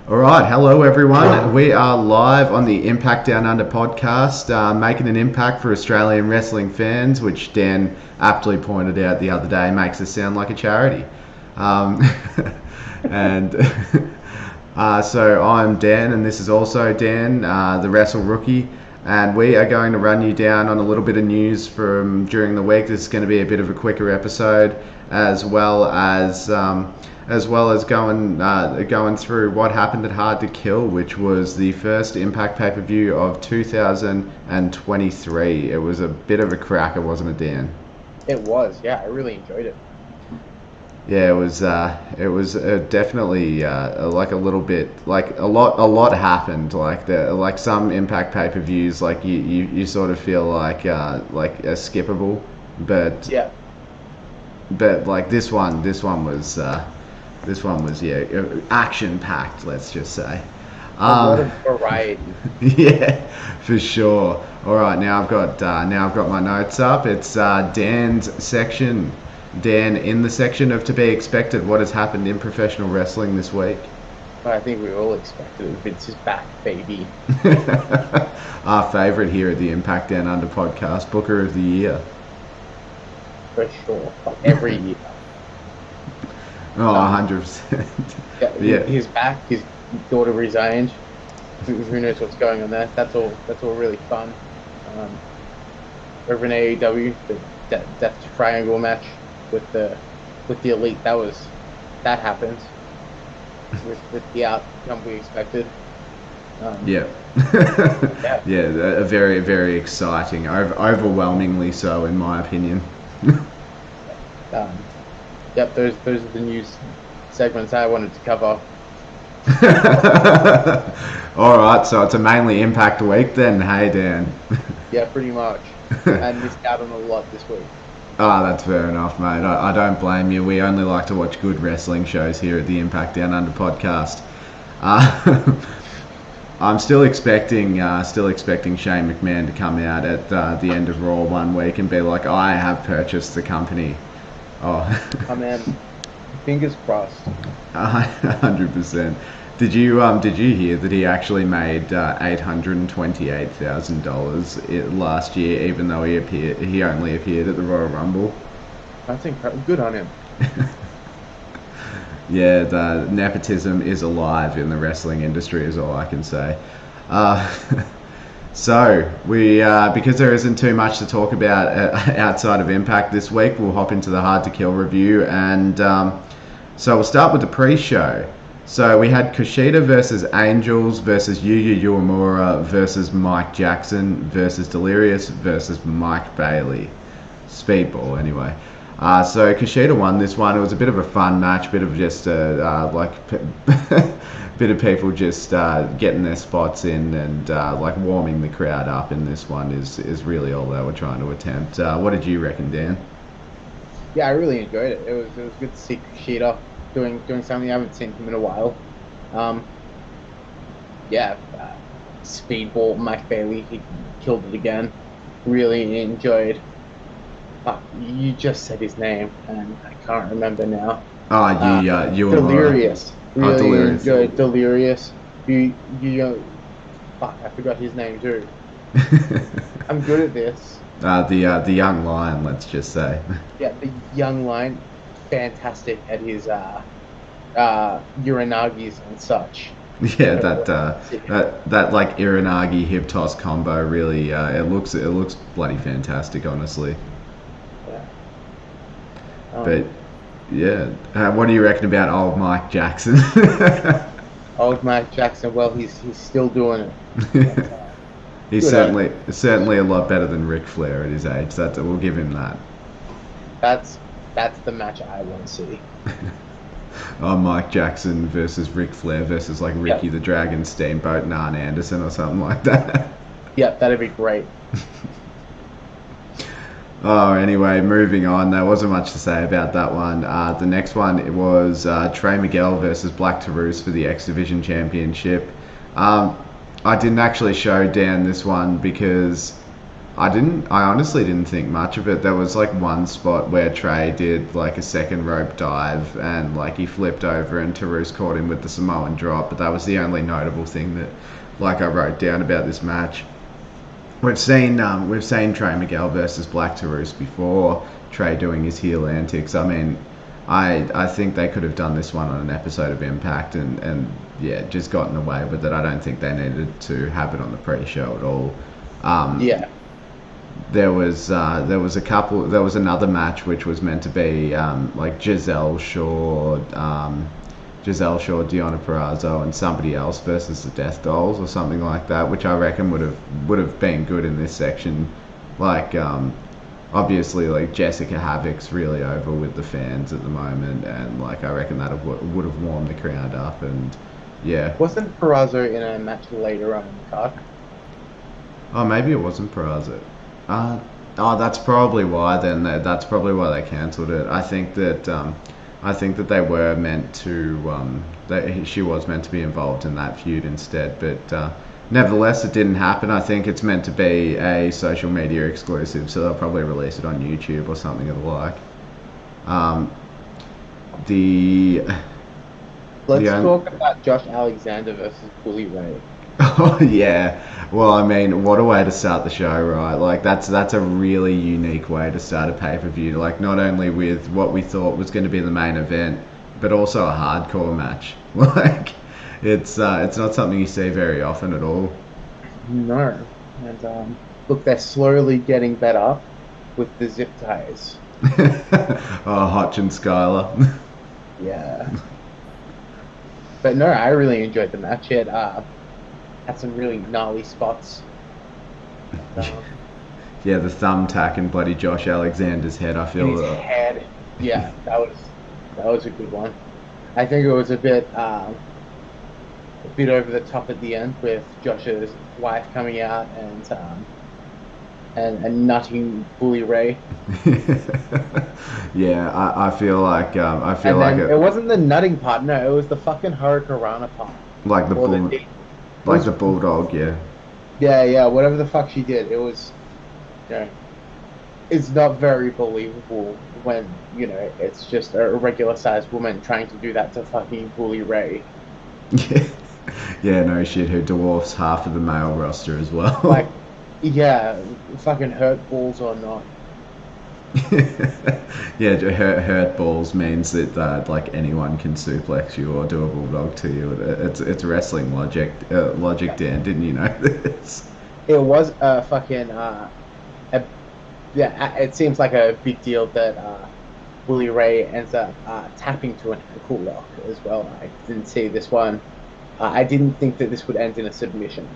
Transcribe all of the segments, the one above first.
All right, hello everyone. We are live on the Impact Down Under podcast, making an impact for Australian wrestling fans, which Dan aptly pointed out the other day makes us sound like a charity. Um, and so I'm Dan, and this is also Dan, the Wrestle Rookie, and we are going to run you down on a little bit of news from during the week. This is going to be a bit of a quicker episode, as well as going through what happened at Hard to Kill, which was the first Impact pay-per-view of 2023. It was a bit of a cracker, wasn't it, Dan? It was, yeah. I really enjoyed it. Yeah, it was. Definitely like a little bit, like a lot happened. Like some Impact pay-per-views, like you sort of feel like a skippable, but Yeah, like this one was action packed. Let's just say. a lot of variety. Yeah, for sure. All right, now I've got my notes up. It's Dan's section. Dan, in the section of to be expected, what has happened in professional wrestling this week? But I think we all expected it. Vince is back, baby. Our favourite here at the Impact Down Under podcast, Booker of the Year. For sure. Like every year. Oh, 100%. Yeah. He's back. His daughter resigned. Who knows what's going on there? That's all really fun. Over in AEW, the Death Triangle match with the Elite, that happens with the outcome we expected. Yeah. Yeah. Yeah, a very, very exciting, overwhelmingly so, in my opinion. Yep, those are the news segments I wanted to cover. All right, so it's a mainly Impact week then. Hey, Dan. Yeah, pretty much. I missed out on a lot this week. Ah, that's fair enough, mate. I don't blame you. We only like to watch good wrestling shows here at the Impact Down Under podcast. I'm still expecting Shane McMahon to come out at the end of Raw one week and be like, I have purchased the company. Oh, Oh man, fingers crossed. 100%. Did you hear that he actually made $828,000 last year, even though he only appeared at the Royal Rumble? That's incredible. Good on him. Yeah, the nepotism is alive in the wrestling industry, is all I can say. So we, because there isn't too much to talk about outside of Impact this week, we'll hop into the Hard to Kill review, and so we'll start with the pre-show. So we had Kushida versus Angels versus Yuya Uemura versus Mike Jackson versus Delirious versus Mike Bailey. Speedball, anyway. So Kushida won this one. It was a bit of a fun match, bit of just bit of people just getting their spots in and like warming the crowd up. In this one is really all they were trying to attempt. What did you reckon, Dan? Yeah, I really enjoyed it. It was good to see Kushida doing something I haven't seen him in a while. Speedball, Mike Bailey, he killed it again. Really enjoyed. You just said his name, and I can't remember now. You Delirious. Really Delirious. enjoyed Delirious. I forgot his name too. I'm good at this. The young lion, let's just say. Yeah, the young lion, fantastic at his uranagis and such. Yeah, that like Iranagi hip toss combo really it looks bloody fantastic, honestly. Yeah. But yeah, what do you reckon about old Mike Jackson? Old Mike Jackson, well, he's still doing it. He's Good certainly a lot better than Ric Flair at his age. We'll give him that. That's the match I want to see. Oh, Mike Jackson versus Ric Flair versus like Ricky the Dragon Steamboat and Arn Anderson or something like that. Yep, that'd be great. Oh, anyway, moving on. There wasn't much to say about that one. The next one it was Trey Miguel versus Black Taurus for the X Division Championship. I didn't actually show Dan this one because I honestly didn't think much of it. There was like one spot where Trey did like a second rope dive and like he flipped over and Tarus caught him with the Samoan drop, but that was the only notable thing that like I wrote down about this match. We've seen Trey Miguel versus Black Tarus before. Trey doing his heel antics. I mean, I think they could have done this one on an episode of Impact and yeah, just gotten away with it. I don't think they needed to have it on the pre-show at all. Yeah. There was another match which was meant to be like Giselle Shaw, Deonna Purrazzo, and somebody else versus the Death Dolls or something like that, which I reckon would have been good in this section. Like obviously, like Jessica Havoc's really over with the fans at the moment, and like I reckon that would have warmed the crowd up, and yeah. Wasn't Purrazzo in a match later on in the card? Oh, maybe it wasn't Purrazzo. That's probably why. Then that's probably why they cancelled it. I think that they were meant to. She was meant to be involved in that feud instead, but nevertheless, it didn't happen. I think it's meant to be a social media exclusive, so they'll probably release it on YouTube or something of the like. Let's talk about Josh Alexander versus Bully Ray. Oh yeah. Well, I mean, what a way to start the show, right? Like that's a really unique way to start a pay-per-view. Like not only with what we thought was going to be the main event, but also a hardcore match. Like it's not something you see very often at all. No. And look, they're slowly getting better with the zip ties. Oh, Hotch and Skylar. Yeah. But no, I really enjoyed the match. It had some really gnarly spots. Yeah, the thumbtack and bloody Josh Alexander's head. I feel his head. Yeah, that was a good one. I think it was a bit over the top at the end with Josh's wife coming out and nutting Bully Ray. Yeah, I feel like it wasn't the nutting part. No, it was the fucking Hurricanrana part. Like the bulldog, yeah. Yeah, whatever the fuck she did, it was, it's not very believable when, it's just a regular sized woman trying to do that to fucking Bully Ray. Yeah, no shit, who dwarfs half of the male roster as well. Like, yeah, fucking hurt balls or not. Yeah, hurt balls means that like anyone can suplex you or do a bulldog to you. It's wrestling logic, Dan. Didn't you know this? It was fucking it seems like a big deal that Bully Ray ends up tapping to an ankle lock as well. I didn't see this one. I didn't think that this would end in a submission.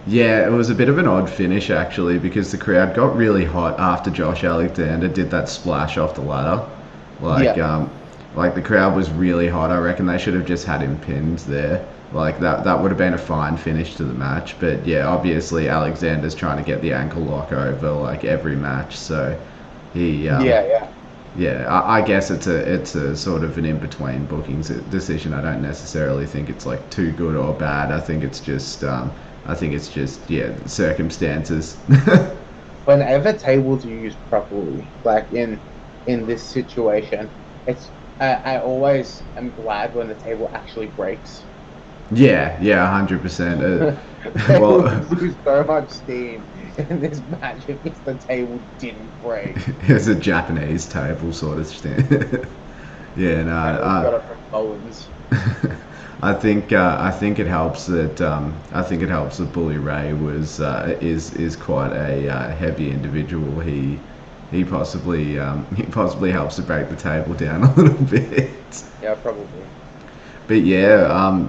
Yeah, it was a bit of an odd finish actually because the crowd got really hot after Josh Alexander did that splash off the ladder. Like the crowd was really hot. I reckon they should have just had him pinned there. Like that would have been a fine finish to the match. But yeah, obviously Alexander's trying to get the ankle lock over like every match, so he yeah, I guess it's a sort of an in-between bookings decision. I don't necessarily think it's like too good or bad. I think it's just circumstances. Whenever tables are used properly, like in this situation, I always am glad when the table actually breaks. Yeah, 100%. Well, lose so much steam in this match if the table didn't break. It's a Japanese table sort of thing. Yeah, no. Got it from Bowens. I think it helps that Bully Ray is quite a heavy individual. He possibly helps to break the table down a little bit. Yeah, probably. But yeah,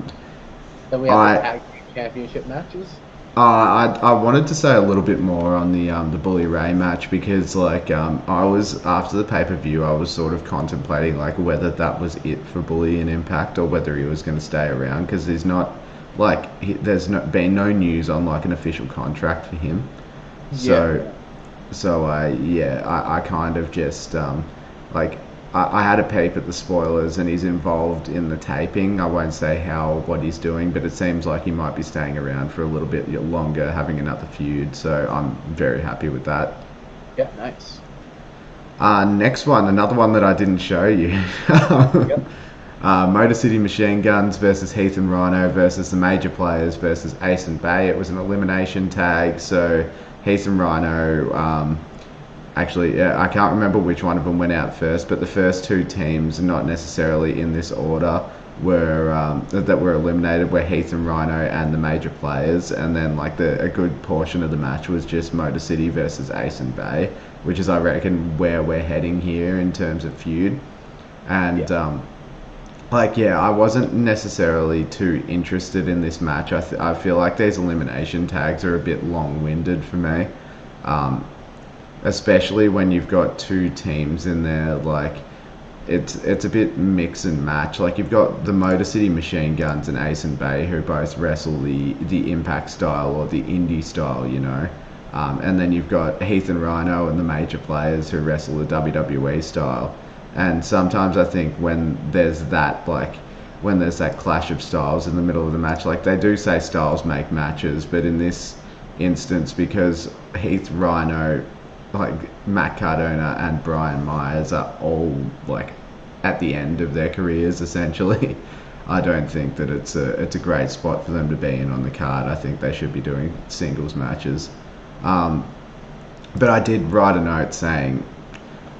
then we have the tag team championship matches. I wanted to say a little bit more on the Bully Ray match because I was after the pay-per-view I was sort of contemplating like whether that was it for Bully in Impact or whether he was going to stay around because there's been no news on like an official contract for him. I kind of just I had a peep at the spoilers, and he's involved in the taping. I won't say what he's doing, but it seems like he might be staying around for a little bit longer, having another feud. So I'm very happy with that. Yeah, nice. Next one, another one that I didn't show you. Yep. Motor City Machine Guns versus Heath and Rhino versus the Major Players versus Ace and Bay. It was an elimination tag, so Heath and Rhino. Actually, yeah, I can't remember which one of them went out first, but the first two teams, not necessarily in this order, were that were eliminated were Heath and Rhino and the Major Players, and then like a good portion of the match was just Motor City versus Ace and Bay, which is I reckon where we're heading here in terms of feud, and. Yeah. I wasn't necessarily too interested in this match. I feel like these elimination tags are a bit long-winded for me, especially when you've got two teams in there. Like, it's a bit mix and match. Like, you've got the Motor City Machine Guns and Ace and Bay who both wrestle the Impact style or the Indie style, you know. And then you've got Heath and Rhino and the Major Players who wrestle the WWE style. And sometimes I think when there's that clash of styles in the middle of the match, like they do say styles make matches, but in this instance, because Heath, Rhino, like Matt Cardona and Brian Myers are all like at the end of their careers essentially, I don't think that it's a great spot for them to be in on the card. I think they should be doing singles matches. But I did write a note saying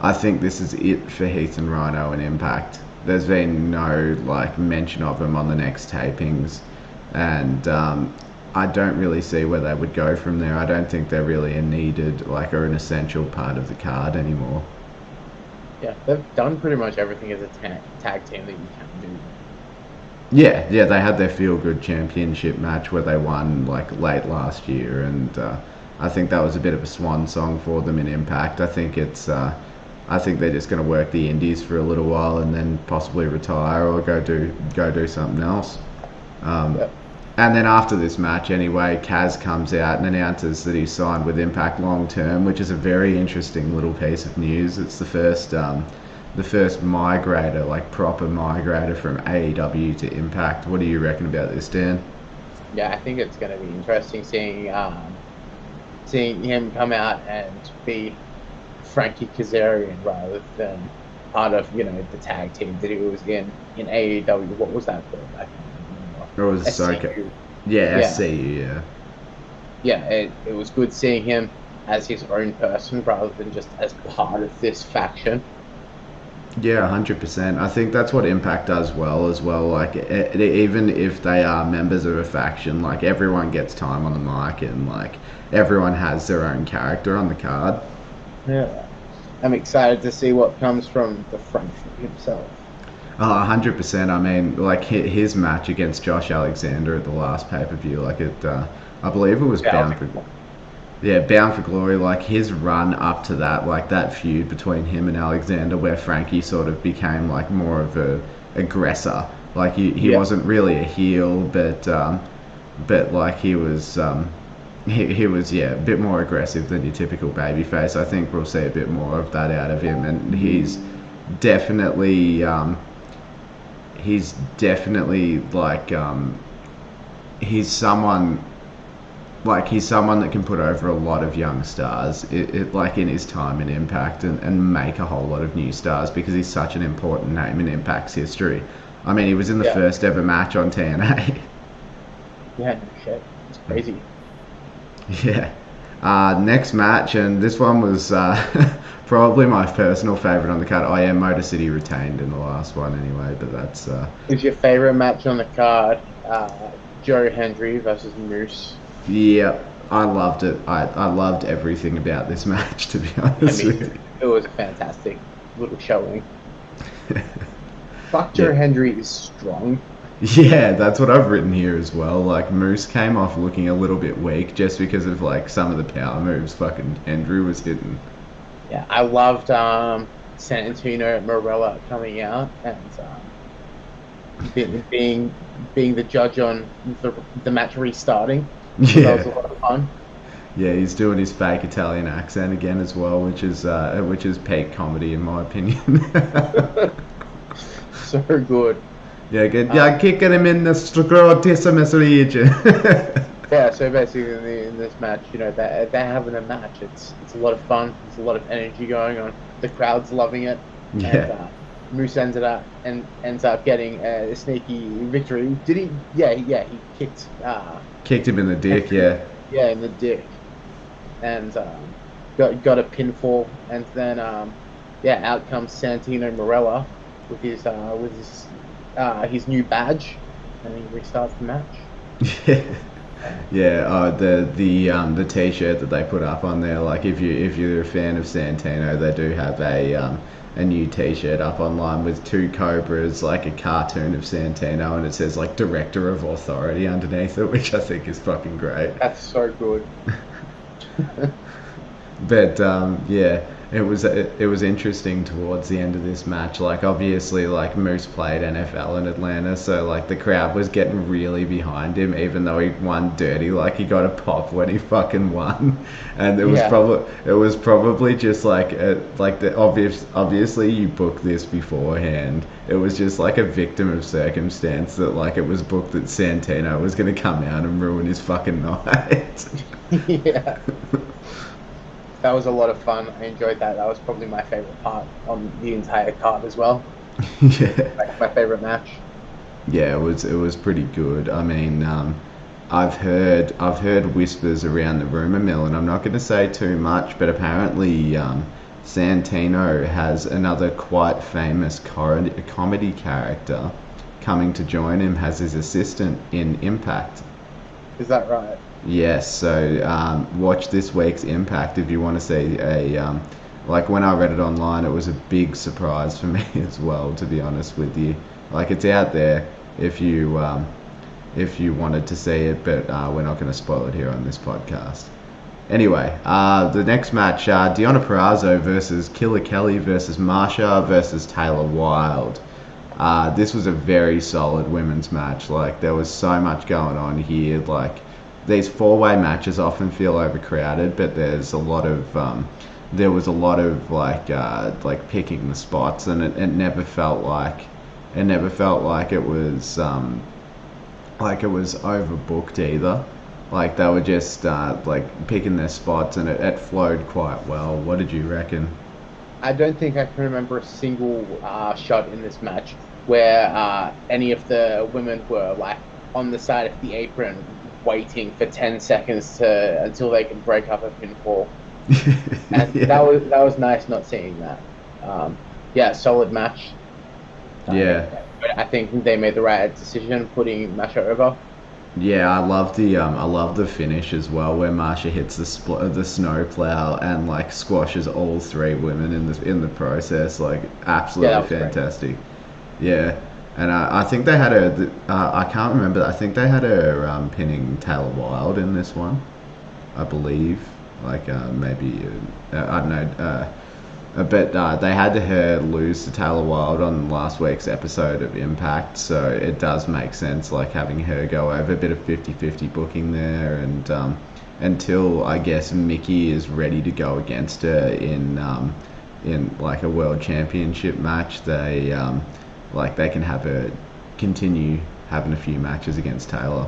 I think this is it for Heath and Rhino and Impact. There's been no like mention of them on the next tapings, and I don't really see where they would go from there. I don't think they're really a needed or an essential part of the card anymore. Yeah, they've done pretty much everything as a tag team that you can do. Yeah, they had their Feel Good Championship match where they won like late last year, and I think that was a bit of a swan song for them in Impact. I think they're just going to work the Indies for a little while and then possibly retire or go do something else. Yep. And then after this match, anyway, Kaz comes out and announces that he's signed with Impact long term, which is a very interesting little piece of news. It's the first migrator, like proper migrator from AEW to Impact. What do you reckon about this, Dan? Yeah, I think it's going to be interesting seeing him come out and be Frankie Kazarian rather than part of the tag team that he was in AEW. What was that called? I can't remember. It was SCU. Yeah, SCU. Yeah, it was good seeing him as his own person rather than just as part of this faction. Yeah, 100%. I think that's what Impact does well as well. Like, even if they are members of a faction, like everyone gets time on the mic and like everyone has their own character on the card. Yeah, I'm excited to see what comes from the French himself. 100%. I mean, like his match against Josh Alexander at the last pay-per-view, I believe it was Bound for Glory. Like his run up to that, like that feud between him and Alexander, where Frankie sort of became like more of a aggressor. Like he wasn't really a heel, but like he was. He was a bit more aggressive than your typical babyface. I think we'll see a bit more of that out of him, and he's definitely he's someone that can put over a lot of young stars like in his time in Impact and make a whole lot of new stars because he's such an important name in Impact's history. I mean, he was in the first ever match on TNA. Yeah, no shit. It's crazy. Yeah. Next match, and this one was probably my personal favourite on the card. Motor City retained in the last one anyway, but that's... Is your favourite match on the card Joe Hendry versus Moose? Yeah, I loved it. I loved everything about this match, to be honest with you. It was a fantastic little showing. Fuck Joe Hendry is strong. Yeah, that's what I've written here as well. Like, Moose came off looking a little bit weak just because of, like, some of the power moves fucking Hendry was hitting. Yeah, I loved Santino Marella coming out and being the judge on the match restarting. Yeah. That was a lot of fun. Yeah, he's doing his fake Italian accent again as well, which is peak comedy in my opinion. So good. Yeah, good. Uh, Yeah, kicking him in the scrotissimus region. yeah, so basically in this match, they're having a match. It's a lot of fun. There's a lot of energy going on. The crowd's loving it, and Yeah, Moose ends up getting a sneaky victory. Did he? Yeah, he kicked kicked him in the dick. Henry, Yeah, yeah, in the dick, and got a pinfall, and then yeah, out comes Santino Marella with his new badge, and he restarts the match. yeah. Yeah, the T-shirt that they put up on there, like if you're a fan of Santino, they do have a new T-shirt up online with two cobras, like a cartoon of Santino, and it says like Director of Authority underneath it, which I think is fucking great. That's so good. But yeah, it was interesting towards the end of this match. Like obviously, like Moose played NFL in Atlanta, so like the crowd was getting really behind him, even though he won dirty. Like he got a pop when he fucking won, and it was probably just like the obviously you booked this beforehand. It was just like a victim of circumstance that like it was booked that Santino was gonna come out and ruin his fucking night. Yeah. That was a lot of fun. I enjoyed that. That was probably my favorite part on the entire card as well. Yeah. Like my favorite match. Yeah, it was pretty good. I mean, I've heard whispers around the rumor mill, and I'm not going to say too much, but apparently Santino has another quite famous comedy character coming to join him as his assistant in Impact. Is that right? Yes, so watch this week's Impact if you want to see like when I read it online, it was a big surprise for me as well, to be honest with you. Like it's out there if you wanted to see it, but we're not going to spoil it here on this podcast. Anyway, the next match, Deonna Purrazzo versus Killer Kelly versus Marsha versus Taylor Wilde. This was a very solid women's match. Like there was so much going on here. Like these four-way matches often feel overcrowded, but there's a lot of there was a lot of like picking the spots, and it never felt like it was overbooked either. Like they were just like picking their spots, and it flowed quite well. What did you reckon? I don't think I can remember a single shot in this match where any of the women were like on the side of the apron waiting for 10 seconds until they can break up a pinfall. And Yeah. that was nice not seeing that. Yeah, solid match. Yeah. I think they made the right decision putting Masha over. Yeah, I love the finish as well, where Marsha hits the snow plow and like squashes all three women in the process. Like absolutely Yeah, that was fantastic. Yeah, and I think they had I can't remember. I think they had her pinning Taylor Wilde in this one, I believe. Like maybe I don't know. But they had her lose to Taylor Wilde on last week's episode of Impact, so it does make sense, like having her go over, a bit of 50-50 booking there, and until I guess Mickey is ready to go against her in like a world championship match, they they can have her continue having a few matches against Taylor.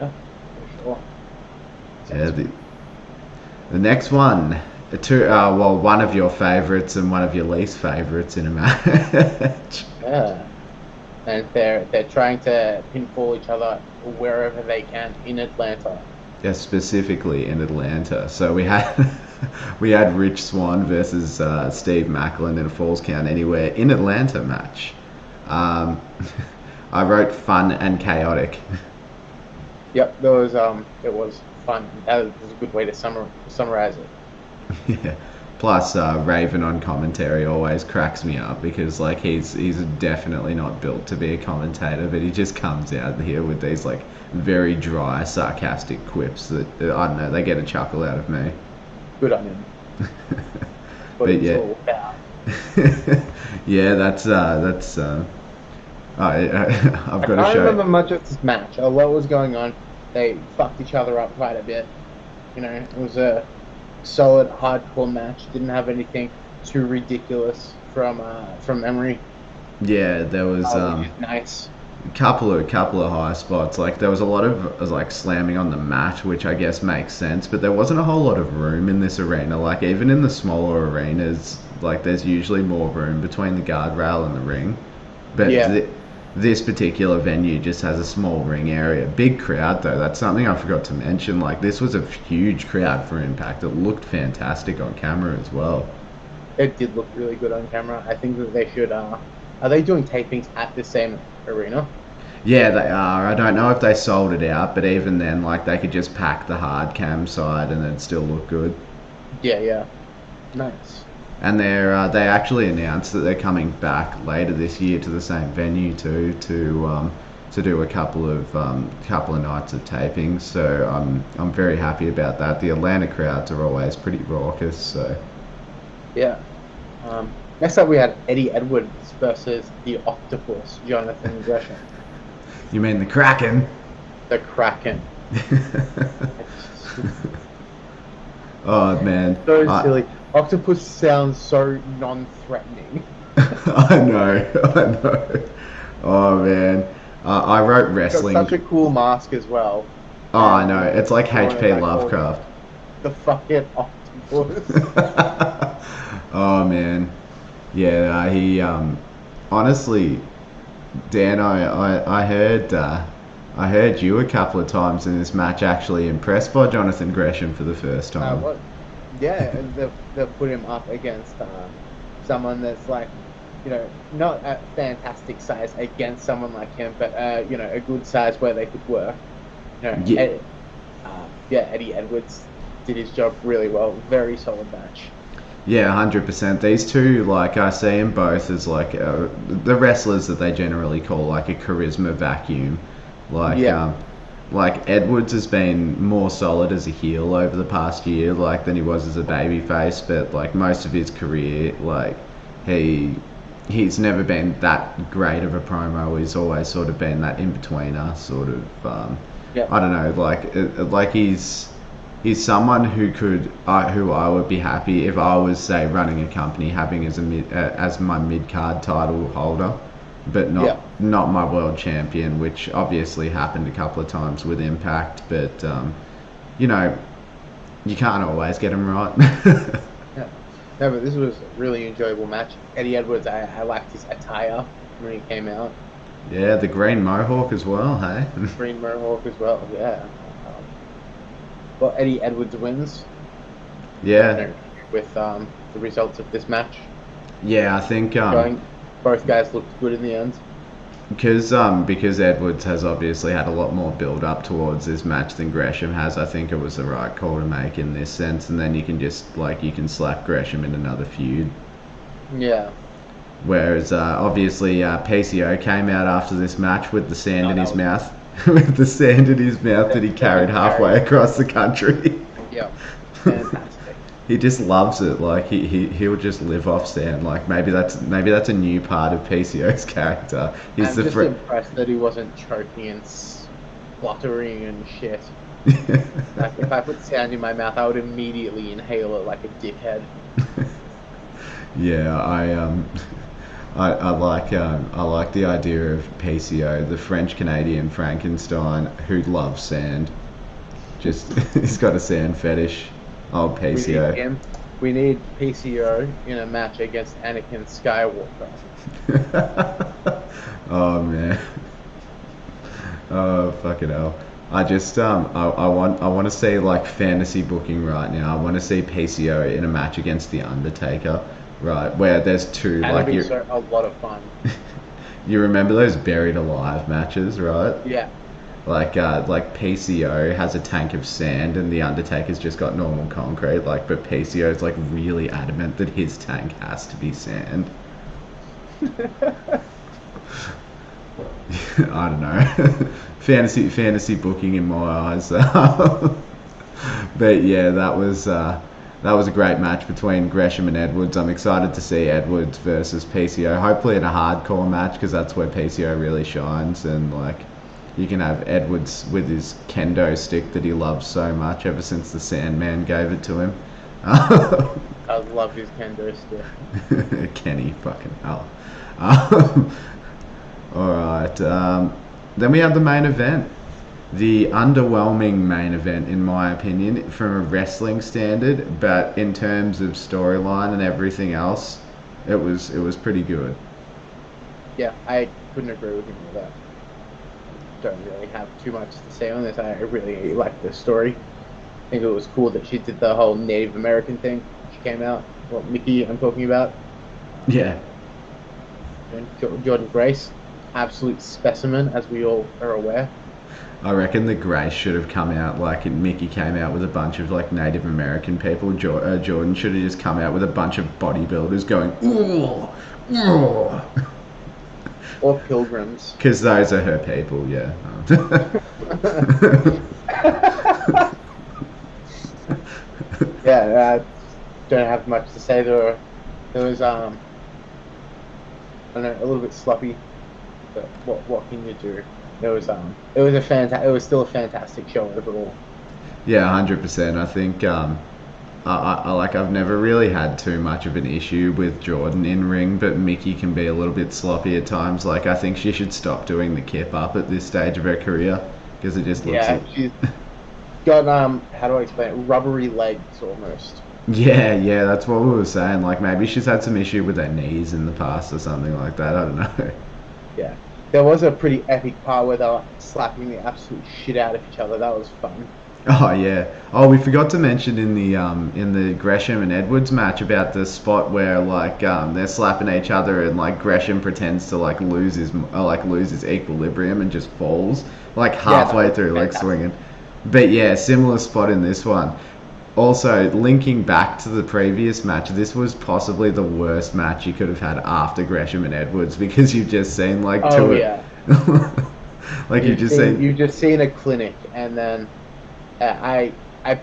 Yeah, for sure. Yeah, the next one. One of your favourites and one of your least favourites in a match. Yeah, and they're trying to pinfall each other wherever they can in Atlanta. Yeah, specifically in Atlanta. So we had we had Rich Swann versus Steve Macklin in a Falls Count Anywhere in Atlanta match. I wrote fun and chaotic. Yep, it was fun. That was a good way to summarize it. Yeah. Plus, Raven on commentary always cracks me up because like he's definitely not built to be a commentator, but he just comes out here with these like very dry, sarcastic quips that I don't know, they get a chuckle out of me. Good on him. But yeah, all about. yeah, that's I've got to I can't show. remember much of this match. A lot was going on. They fucked each other up quite a bit. It was a solid hardcore match. Didn't have anything too ridiculous from Emery. Yeah, there was Which is nice. couple of high spots. Like there was a lot of like slamming on the mat, which I guess makes sense. But there wasn't a whole lot of room in this arena. Like even in the smaller arenas, like there's usually more room between the guardrail and the ring. But Yeah, this particular venue just has a small ring area. Big crowd though. That's something I forgot to mention. Like this was a huge crowd for Impact. It looked fantastic on camera as well. it did look really good on camera. I think that they should. Are they doing tapings at the same arena? Yeah, they are. I don't know if they sold it out, but even then, like they could just pack the hard cam side and it'd still look good. Yeah, yeah. Nice. And they actually announced that they're coming back later this year to the same venue too to do a couple of nights of tapings. So I'm very happy about that. The Atlanta crowds are always pretty raucous. So Yeah. Next up, we had Eddie Edwards versus the Octopus, Jonathan Gresham, you mean the Kraken? the Kraken. Oh man, So silly. Octopus sounds so non-threatening. I know, I know. Oh man, I wrote Got wrestling. such a cool mask as well. Oh, I know. It's like What is HP that called? Lovecraft. The fucking Octopus. Oh man, yeah. He honestly, Dan, I heard you a couple of times in this match actually impressed by Jonathan Gresham for the first time. What? Yeah, they've put him up against someone that's like, not a fantastic size against someone like him, but a good size where they could work. Yeah, Yeah, Eddie Edwards did his job really well. Very solid match. yeah, 100%. These two, like I see them both as like the wrestlers that they generally call like a charisma vacuum. Like Yeah, like Edwards has been more solid as a heel over the past year, like than he was as a babyface. But like most of his career, like he he's never been that great of a promo. He's always sort of been that in betweener, sort of. yeah, I don't know, like he's someone who I would be happy if I was say running a company having as my mid card title holder, but yeah. not my world champion, which obviously happened a couple of times with Impact, but you know you can't always get them right. Yeah. No, but this was a really enjoyable match. Eddie Edwards, I liked his attire when he came out. Yeah, the green mohawk as well, hey. Green Mohawk as well, yeah. Um, well, Eddie Edwards wins Yeah, with the results of this match. yeah, I think Going, both guys looked good in the end. because Edwards has obviously had a lot more build up towards this match than Gresham has. I think it was the right call to make in this sense, and then you can just like you can slap Gresham in another feud. Yeah. Whereas obviously PCO came out after this match with the sand Oh, in that his was mouth, with the sand in his mouth that he carried halfway across the country. Yeah. Fantastic. He just loves it. Like he'll just live off sand. Like maybe that's a new part of PCO's character. He's I'm the just impressed that he wasn't choking and spluttering and shit. Like, if I put sand in my mouth, I would immediately inhale it like a dickhead. Yeah, I like the idea of PCO, the French Canadian Frankenstein who loves sand. Just he's got a sand fetish. Old We need PCO. him. We need PCO in a match against Anakin Skywalker. Oh man. Oh fucking hell. I want to see like fantasy booking right now. I want to see PCO in a match against the Undertaker, right? Where there's two That'd like be you a lot of fun. you remember those buried alive matches, right? Yeah. Like PCO has a tank of sand and the Undertaker's just got normal concrete. Like, but PCO's like really adamant that his tank has to be sand. I don't know. Fantasy booking in my eyes. But yeah, that was a great match between Gresham and Edwards. I'm excited to see Edwards versus PCO. Hopefully in a hardcore match because that's where PCO really shines. And like, you can have Edwards with his kendo stick that he loves so much ever since the Sandman gave it to him. I love his kendo stick. Kenny, fucking hell. Um, all right. Then we have the main event. The underwhelming main event, in my opinion, from a wrestling standard, but in terms of storyline and everything else, it was pretty good. Yeah, I couldn't agree with him with that. Don't really have too much to say on this. I really like the story. I think it was cool that she did the whole Native American thing. She came out. What Mickey I'm talking about. Yeah. And Jordan Grace, absolute specimen, as we all are aware. I reckon the Grace should have come out like Mickey came out with a bunch of like Native American people. Jordan should have just come out with a bunch of bodybuilders going, ooh, ooh. Or pilgrims. Because those are her people, yeah. Yeah, I don't have much to say. There was I don't know, a little bit sloppy, but what can you do? It was still a fantastic show overall. Yeah, 100%. I think I've never really had too much of an issue with Jordan in ring, but Mickey can be a little bit sloppy at times. Like, I think she should stop doing the kip up at this stage of her career because it just looks. Yeah, she's got how do I explain it? Rubbery legs almost. Yeah, that's what we were saying. Like, maybe she's had some issue with her knees in the past or something like that. I don't know. Yeah, there was a pretty epic part where they were slapping the absolute shit out of each other. That was fun. Oh yeah. Oh, we forgot to mention in the Gresham and Edwards match about the spot where like they're slapping each other and like Gresham pretends to like lose his equilibrium and just falls like halfway through like swinging. But yeah, similar spot in this one. Also, linking back to the previous match, this was possibly the worst match you could have had after Gresham and Edwards because you've just seen like two. Yeah. Like you've just seen a clinic, and then I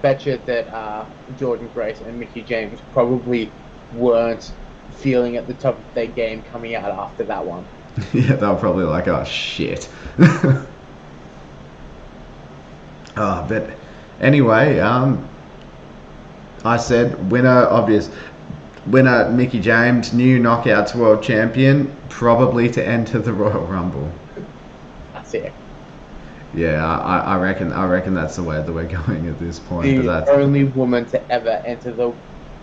bet you that Jordan Grace and Mickey James probably weren't feeling at the top of their game coming out after that one. Yeah, they were probably like, oh shit. But anyway, I said winner Mickey James, new Knockouts World Champion, probably to enter the Royal Rumble. That's it. Yeah, I reckon that's the way that we're going at this point. The but that's only woman to ever enter the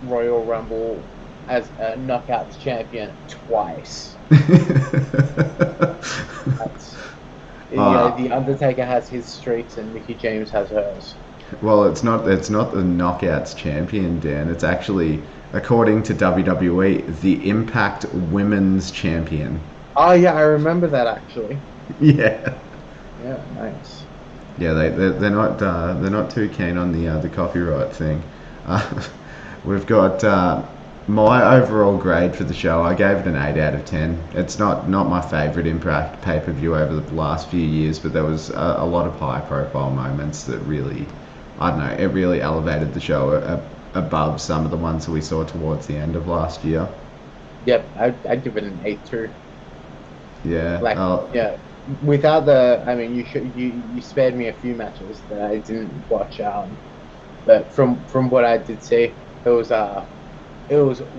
Royal Rumble as a Knockouts champion twice. The Undertaker has his streaks and Mickey James has hers. Well, it's not the Knockouts champion, Dan. It's actually, according to WWE, the Impact Women's Champion. Oh yeah, I remember that actually. Yeah. Yeah, nice. Yeah, they're not too keen on the copyright thing. We've got my overall grade for the show. I gave it an 8 out of 10. It's not my favourite Impact pay-per-view over the last few years, but there was a lot of high-profile moments that really, I don't know, it really elevated the show above some of the ones that we saw towards the end of last year. Yep, I'd give it an 8 too. Yeah. Yeah. Without you spared me a few matches that I didn't watch. But from what I did see, it was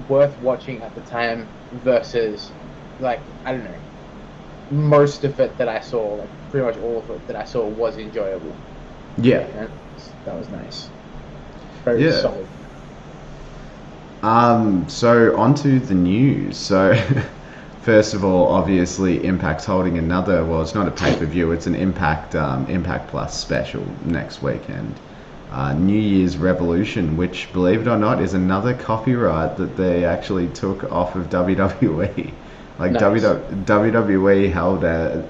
worth watching at the time versus, like, I don't know, most of it that I saw, like pretty much all of it that I saw was enjoyable. Yeah. And that was nice. Very solid. So onto the news. So first of all, obviously Impact's holding another, well, it's not a pay-per-view, it's an Impact Plus special next weekend. New Year's Revolution, which, believe it or not, is another copyright that they actually took off of WWE. Like, nice. WWE held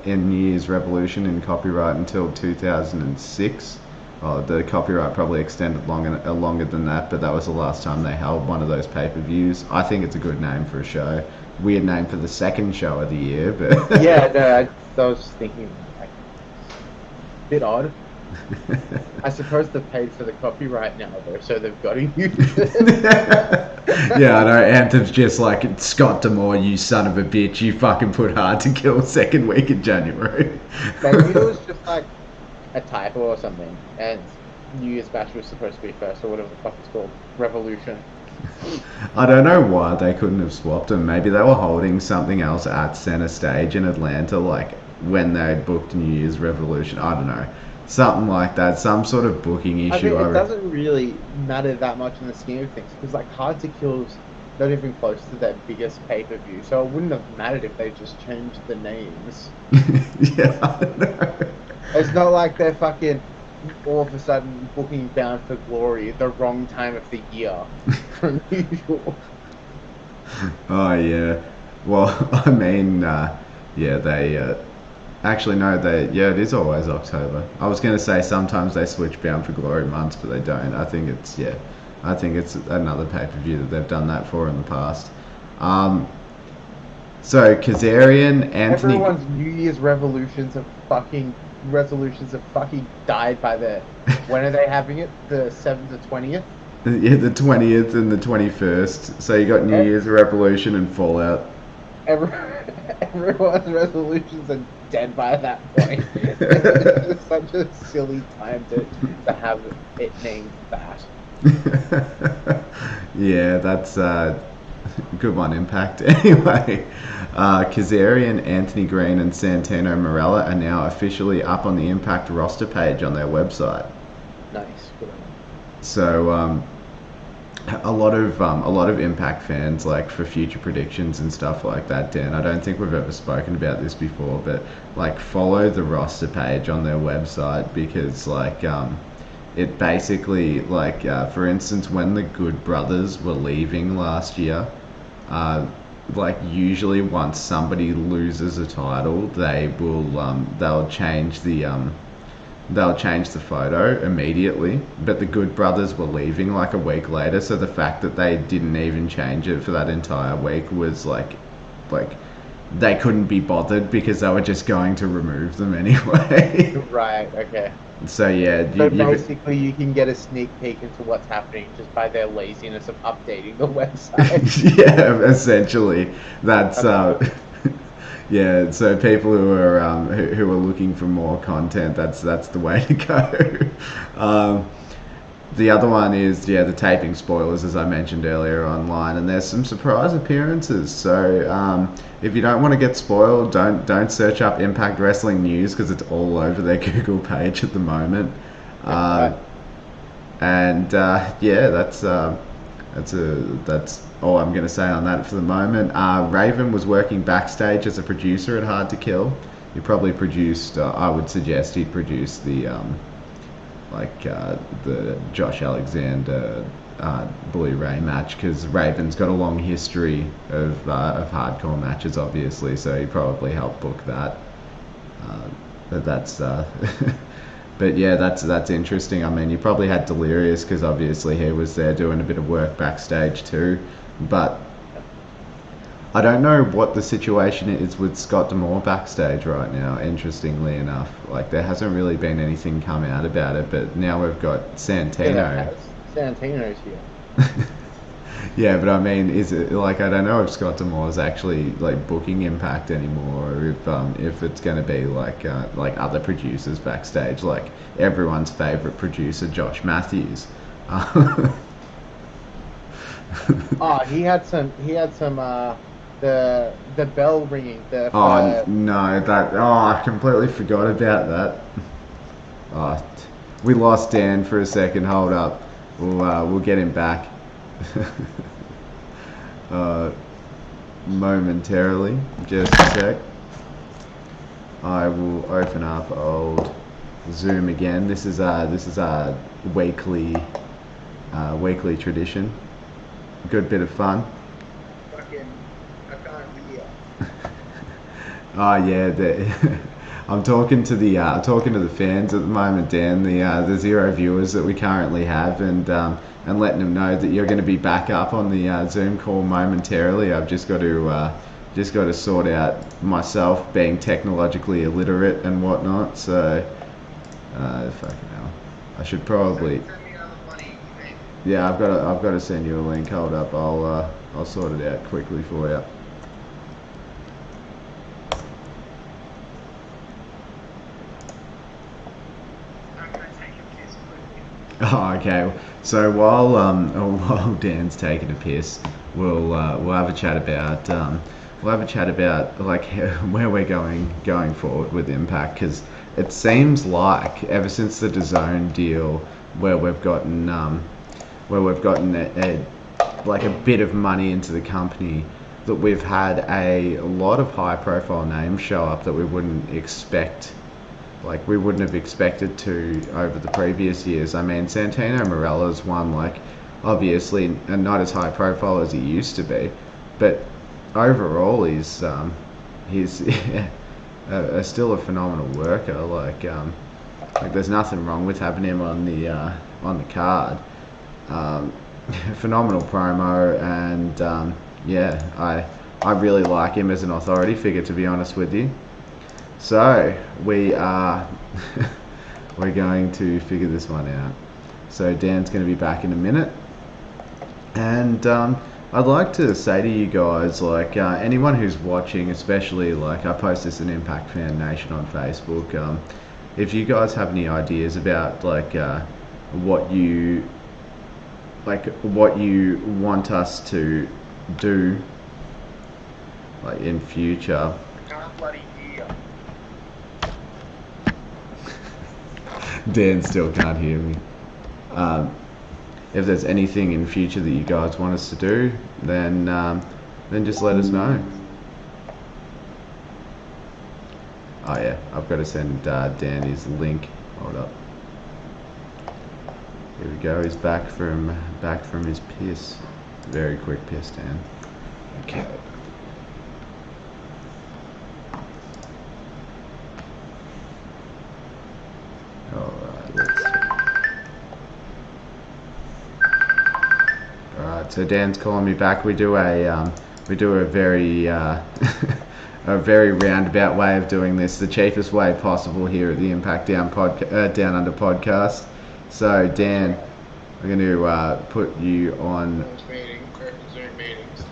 in New Year's Revolution in copyright until 2006. Well, the copyright probably extended longer than that, but that was the last time they held one of those pay-per-views. I think it's a good name for a show. Weird name for the second show of the year, but... Yeah, no, I was thinking, like, a bit odd. I suppose they've paid for the copyright now, though, so they've got to use it. Yeah, I know. Anthem's just like, Scott Demore, you son of a bitch. You fucking put Hard to Kill second week in January. Maybe it was just like a typo or something, and New Year's Bash was supposed to be first, or whatever the fuck it's called. Revolution. I don't know why they couldn't have swapped them. Maybe they were holding something else at center stage in Atlanta, like when they booked New Year's Revolution. I don't know. Something like that. Some sort of booking I issue. mean, it doesn't really matter that much in the scheme of things, because like Hard to Kill's not even close to their biggest pay-per-view, so it wouldn't have mattered if they just changed the names. Yeah, I know. It's not like they're fucking all of a sudden booking Bound for Glory the wrong time of the year from usual. Oh, yeah. Well, I mean, yeah, they actually no, yeah, it is always October. I was going to say sometimes they switch Bound for Glory months, but they don't. I think it's another pay per view that they've done that for in the past. So Kazarian, Anthony. Everyone's New Year's resolutions have fucking died by the. When are they having it? The 7th to 20th. Yeah, the 20th and the 21st. So you got New Year's Revolution and Fallout. Everyone's resolutions are dead by that point. It's such a silly time to have it named that. Yeah, that's good one, Impact. Anyway, Kazarian, Anthony Green, and Santino Marella are now officially up on the Impact roster page on their website. Nice, good on them. So a lot of Impact fans, like for future predictions and stuff like that, Dan. I don't think we've ever spoken about this before, but like follow the roster page on their website because like it basically like for instance when the Good Brothers were leaving last year, like usually once somebody loses a title, they'll change the photo immediately, but the Good Brothers were leaving like a week later, so the fact that they didn't even change it for that entire week was like they couldn't be bothered because they were just going to remove them anyway. Right, okay. So yeah, So basically you can get a sneak peek into what's happening just by their laziness of updating the website. yeah, essentially that's yeah, so people who are looking for more content, that's the way to go. The other one is the taping spoilers, as I mentioned earlier, online, and there's some surprise appearances. So if you don't want to get spoiled, don't search up Impact Wrestling News because it's all over their Google page at the moment. And yeah, that's all I'm going to say on that for the moment. Raven was working backstage as a producer at Hard to Kill. He probably produced. I would suggest he produced the Josh Alexander Blu-ray match because Raven's got a long history of hardcore matches, obviously. So he probably helped book that. But that's. But yeah, that's interesting. I mean, you probably had Delirious because obviously he was there doing a bit of work backstage too. But I don't know what the situation is with Scott Demore backstage right now, interestingly enough. Like, there hasn't really been anything come out about it, but now we've got Santino. Santino's here. Yeah, but I mean, is it like I don't know if Scott Demore is actually like booking Impact anymore, or if it's going to be like other producers backstage, like everyone's favorite producer, Josh Matthews. Oh, he had some the bell ringing. Oh no, I completely forgot about that. Oh, we lost Dan for a second. Hold up, we'll get him back. Momentarily, just a sec. I will open up old Zoom again. This is our weekly tradition. Good bit of fun. Fucking, I can't hear. Oh yeah, I'm talking to the fans at the moment, Dan. The 0 viewers that we currently have, and letting them know that you're going to be back up on the Zoom call momentarily. I've just got to sort out myself being technologically illiterate and whatnot. So Fucking hell. I should probably. Yeah, I've got to send you a link. Hold up, I'll sort it out quickly for you. Oh, okay. So while Dan's taking a piss, we'll have a chat about like where we're going forward with Impact, because it seems like ever since the DAZN deal, where we've gotten like a bit of money into the company, that we've had a lot of high profile names show up that we wouldn't have expected to over the previous years. I mean, Santino Morella's one, like, obviously not as high profile as he used to be, but overall he's still a phenomenal worker. Like there's nothing wrong with having him on the card. Phenomenal promo, and yeah, I really like him as an authority figure, to be honest with you. So we're going to figure this one out. So Dan's going to be back in a minute, and I'd like to say to you guys, like anyone who's watching, especially, like I post this in Impact Fan Nation on Facebook. If you guys have any ideas about what you want us to do, like in future. I can't bloody hear. Dan still can't hear me. If there's anything in future that you guys want us to do, then just let us know. Oh yeah, I've got to send Dan his link. Hold up. Here we go. He's back from his piss. Very quick piss, Dan. Okay. Alright, so Dan's calling me back. We do a very a very roundabout way of doing this, the cheapest way possible here at the Impact Down Under podcast. So Dan, we're going to put you on. Zoom meetings.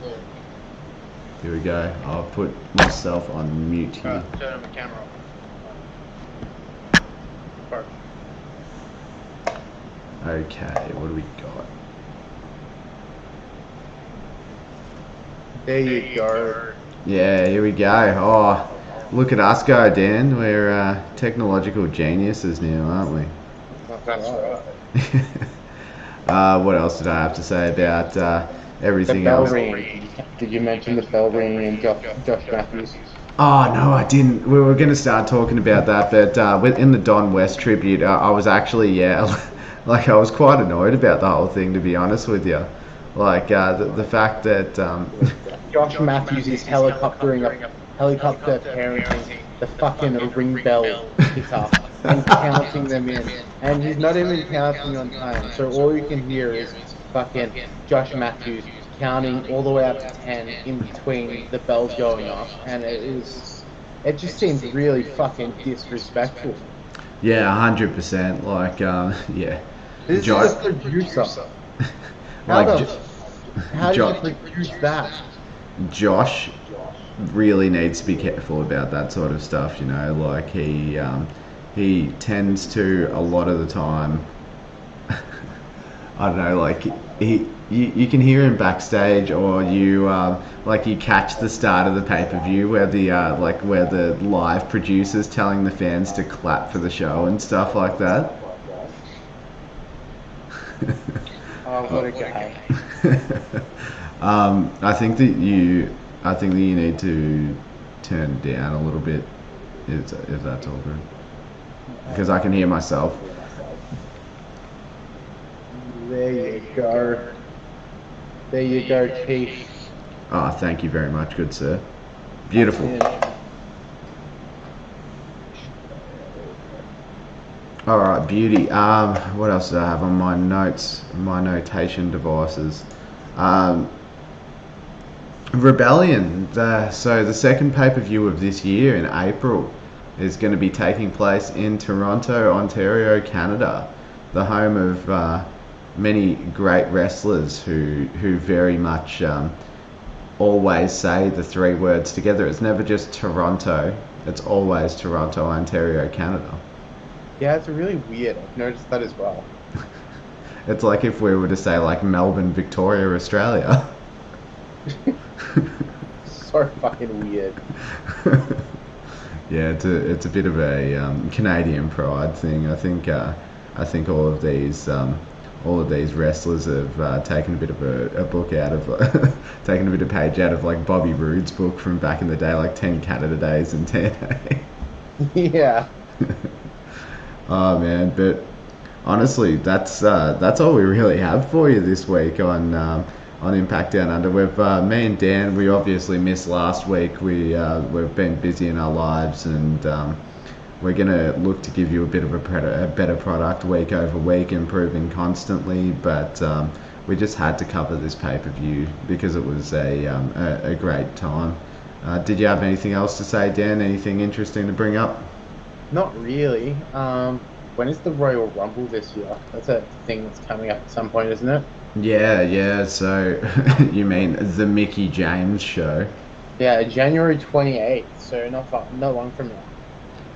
Here we go. I'll put myself on mute here. Turn the camera off. Okay, what do we got? There you go. Yeah, here we go. Oh, look at us go, Dan. We're technological geniuses now, aren't we? That's right. What else did I have to say about everything The bell else? ring. Did you mention the bell ring and Josh Matthews? Oh, no, I didn't. We were going to start talking about that, but within the Don West tribute, I was actually, like, I was quite annoyed about the whole thing, to be honest with you. Like, the fact that... Josh Matthews is helicopter parenting the fucking ring bell guitar and counting them in. And he's not even counting on time, so all you can hear is fucking Josh Matthews counting all the way up to 10 in between the bells going off, and it just seems really fucking disrespectful. Yeah, 100%. Like, yeah. This is a producer. How did you produce that? Josh really needs to be careful about that sort of stuff, you know. Like he tends to, a lot of the time, I don't know, like you can hear him backstage, or you catch the start of the pay-per-view where the live producer's telling the fans to clap for the show and stuff like that. Oh, what a guy. I think that you need to turn it down a little bit, if that's all good, because I can hear myself. There you go. There you go, Chief. Oh, thank you very much, good sir. Beautiful. All right, beauty. What else do I have on my notes, my notation devices? Rebellion. So the second pay-per-view of this year in April. is going to be taking place in Toronto, Ontario, Canada, the home of many great wrestlers who very much always say the three words together. It's never just Toronto. It's always Toronto, Ontario, Canada. Yeah, it's really weird. I've noticed that as well. It's like if we were to say like Melbourne, Victoria, Australia. So fucking weird. Yeah, it's a bit of a Canadian pride thing. I think all of these wrestlers have taken a bit of a book out of taken a bit of page out of like Bobby Roode's book from back in the day, like 10 Canada Days and 10. Yeah. Oh man, but honestly, that's all we really have for you this week on Impact Down Under. We've me and Dan, we obviously missed last week. We've been busy in our lives, and we're gonna look to give you a bit of a better product week over week, improving constantly. But we just had to cover this pay-per-view because it was a great time. Did you have anything else to say, Dan? Anything interesting to bring up? Not really. When is the Royal Rumble this year? That's a thing that's coming up at some point, isn't it? Yeah. So you mean the Mickey James show? Yeah, January 28th. So not long from now.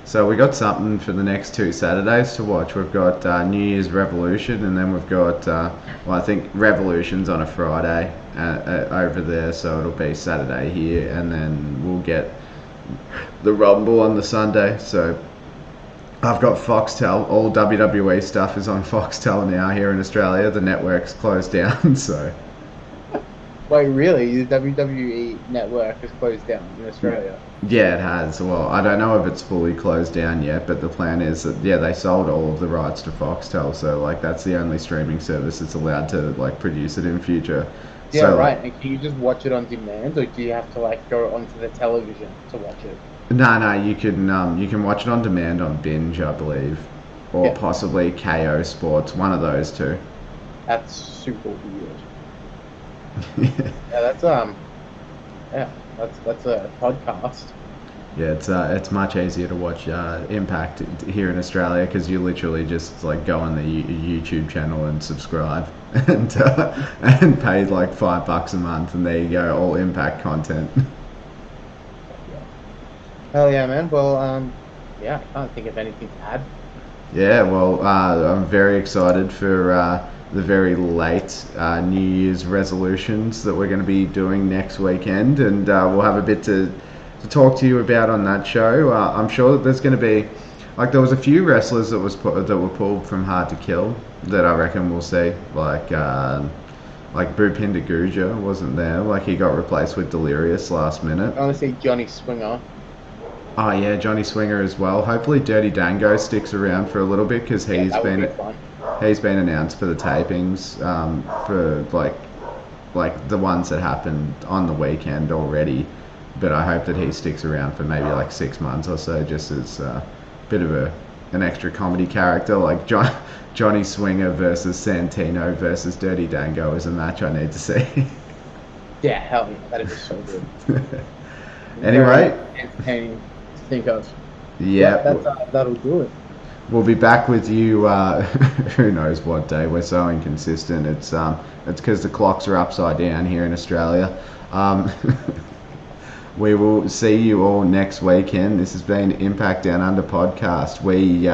So we got something for the next 2 Saturdays to watch. We've got New Year's Revolution, and then we've got I think Revolution's on a Friday over there, so it'll be Saturday here, and then we'll get the Rumble on the Sunday. So I've got Foxtel. All WWE stuff is on Foxtel now here in Australia. The network's closed down, so. Wait, really? The WWE network is closed down in Australia? Yeah, it has. Well, I don't know if it's fully closed down yet, but the plan is that, yeah, they sold all of the rights to Foxtel, so, like, that's the only streaming service that's allowed to, like, produce it in future. Yeah, so, right. And can you just watch it on demand, or do you have to, like, go onto the television to watch it? No, you can watch it on demand on Binge, I believe, or Yeah. possibly KO Sports, one of those two. That's super weird. Yeah, that's a podcast. Yeah, it's much easier to watch Impact here in Australia because you literally just like go on the YouTube channel and subscribe and pay like $5 a month, and there you go, all Impact content. Hell yeah, man. Well, yeah, I can't think of anything to add. Yeah, well, I'm very excited for the very late New Year's resolutions that we're going to be doing next weekend, and we'll have a bit to talk to you about on that show. I'm sure that there's going to be, like, there was a few wrestlers that were pulled from Hard to Kill that I reckon we'll see, like Bhupinder Guja wasn't there, like he got replaced with Delirious last minute. I want to see Johnny Swinger. Oh yeah, Johnny Swinger as well. Hopefully Dirty Dango sticks around for a little bit because he's been announced for the tapings for like the ones that happened on the weekend already. But I hope that he sticks around for maybe like 6 months or so, just as a bit of an extra comedy character. Like Johnny Swinger versus Santino versus Dirty Dango is a match I need to see. Yeah, hell yeah, that'd be so good. Anyway, very entertaining to think of. Yeah, that'll do it. We'll be back with you. Who knows what day? We're so inconsistent. It's because the clocks are upside down here in Australia. We will see you all next weekend. This has been Impact Down Under podcast. We